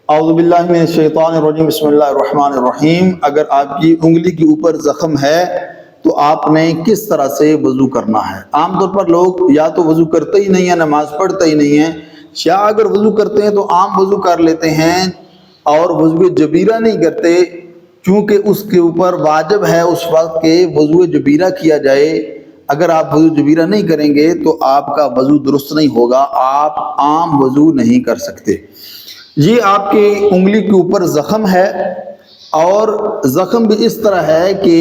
اعوذ باللہ من الشیطان الرجیم، بسم اللہ الرحمن الرحیم۔ اگر آپ کی انگلی کے اوپر زخم ہے تو آپ نے کس طرح سے وضو کرنا ہے؟ عام طور پر لوگ یا تو وضو کرتے ہی نہیں ہیں، نماز پڑھتے ہی نہیں ہیں، یا اگر وضو کرتے ہیں تو عام وضو کر لیتے ہیں اور وضو جبیرہ نہیں کرتے، چونکہ اس کے اوپر واجب ہے اس وقت کہ وضو جبیرہ کیا جائے۔ اگر آپ وضو جبیرہ نہیں کریں گے تو آپ کا وضو درست نہیں ہوگا، آپ عام وضو نہیں کر سکتے۔ یہ آپ کی انگلی کے اوپر زخم ہے، اور زخم بھی اس طرح ہے کہ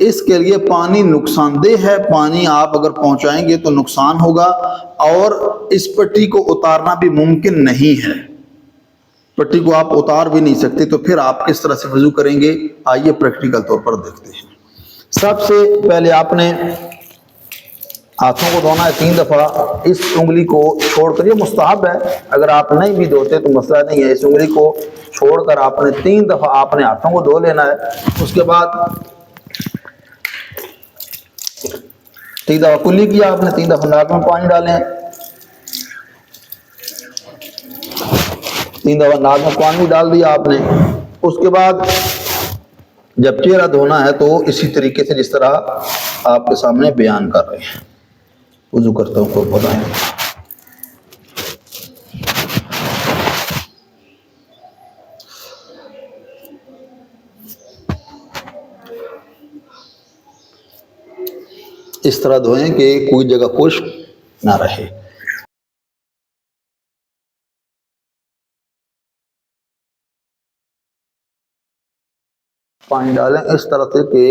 اس کے لیے پانی نقصان دہ ہے، پانی آپ اگر پہنچائیں گے تو نقصان ہوگا، اور اس پٹی کو اتارنا بھی ممکن نہیں ہے، پٹی کو آپ اتار بھی نہیں سکتے، تو پھر آپ کس طرح سے وضو کریں گے؟ آئیے پریکٹیکل طور پر دیکھتے ہیں۔ سب سے پہلے آپ نے ہاتھوں کو دھونا ہے 3 دفعہ، اس انگلی کو چھوڑ کر، یہ مستحب ہے، اگر آپ نہیں بھی دھوتے تو مسئلہ نہیں ہے، اس انگلی کو چھوڑ کر آپ نے 3 دفعہ آپ نے ہاتھوں کو دھو لینا ہے۔ اس کے بعد 3 دفعہ کلی کیا آپ نے، 3 دفعہ ناک میں پانی ڈالیں، 3 دفعہ ناک میں پانی ڈال دیا آپ نے۔ اس کے بعد جب چہرہ دھونا ہے تو اسی طریقے سے جس طرح آپ کے سامنے بیان کر رہے ہیں، وضو کرتا ہوں کو بتائیں۔ اس طرح دھوئیں کہ کوئی جگہ خشک نہ رہے۔ پانی ڈالیں اس طرح سے کہ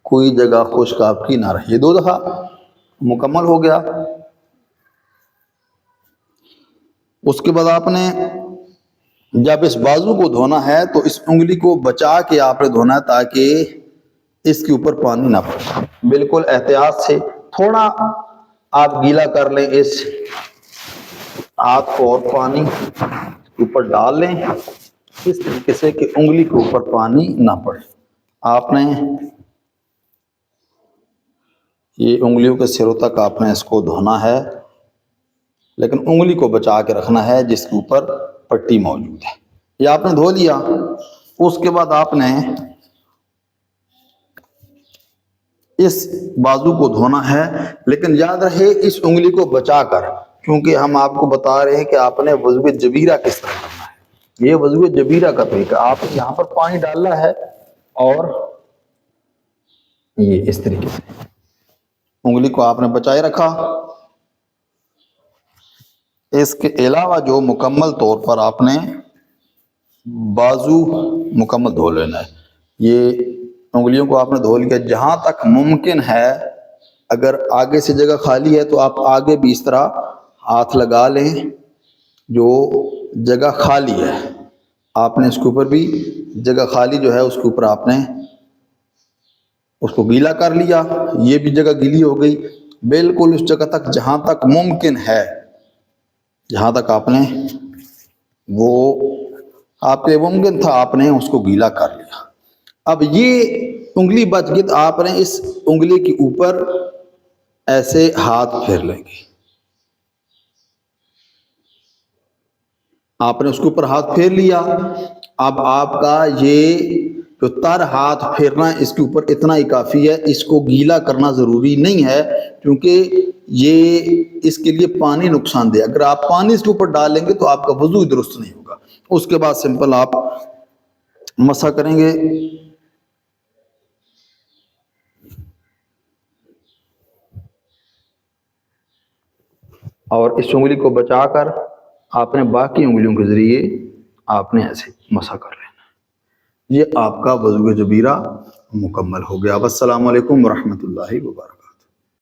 کوئی جگہ خشک آپ کی نہ رہے۔ یہ 2 دفعہ مکمل ہو گیا۔ اس کے بعد آپ نے جب اس بازو کو دھونا ہے تو اس انگلی کو بچا کے آپ نے دھونا ہے، تاکہ اس کے اوپر پانی نہ پڑے۔ بالکل احتیاط سے تھوڑا آپ گیلا کر لیں اس ہاتھ کو، اور پانی اوپر ڈال لیں اس طریقے سے کہ انگلی کے اوپر پانی نہ پڑے۔ آپ نے یہ انگلیوں کے سروں تک آپ نے اس کو دھونا ہے، لیکن انگلی کو بچا کے رکھنا ہے جس کے اوپر پٹی موجود ہے۔ یہ آپ نے دھو لیا۔ اس کے بعد آپ نے اس بازو کو دھونا ہے، لیکن یاد رہے اس انگلی کو بچا کر، کیونکہ ہم آپ کو بتا رہے ہیں کہ آپ نے وضو جبیرہ کس طرح کرنا ہے۔ یہ وضو جبیرہ کا طریقہ، آپ یہاں پر پانی ڈالنا ہے اور یہ اس طریقے سے انگلی کو آپ نے بچائے رکھا۔ اس کے علاوہ جو مکمل طور پر آپ نے بازو مکمل دھو لینا ہے، یہ انگلیوں کو آپ نے دھو لیا۔ جہاں تک ممکن ہے، اگر آگے سے جگہ خالی ہے تو آپ آگے بھی اس طرح ہاتھ لگا لیں، جو جگہ خالی ہے آپ نے اس کے اوپر بھی جگہ خالی جو ہے اس کے اوپر آپ نے اس کو گیلا کر لیا۔ یہ بھی جگہ گیلی ہو گئی، بالکل اس جگہ تک جہاں تک ممکن ہے، جہاں تک آپ نے وہ آپ کے ممکن تھا آپ نے اس کو گیلا کر لیا۔ اب یہ انگلی بچ گئی تو آپ نے اس انگلی کے اوپر ایسے ہاتھ پھیر لیں گے، آپ نے اس کے اوپر ہاتھ پھیر لیا۔ اب آپ کا یہ جو تر ہاتھ پھیرنا ہے اس کے اوپر اتنا ہی کافی ہے، اس کو گیلا کرنا ضروری نہیں ہے، کیونکہ یہ اس کے لیے پانی نقصان دہ۔ اگر آپ پانی اس کے اوپر ڈالیں گے تو آپ کا وضو درست نہیں ہوگا۔ اس کے بعد سمپل آپ مسح کریں گے۔ اور اس انگلی کو بچا کر آپ نے باقی انگلیوں کے ذریعے آپ نے ایسے مسح کر لینا۔ یہ آپ کا وضو جبیرہ مکمل ہو گیا۔ السلام علیکم ورحمۃ اللہ وبرکاتہ۔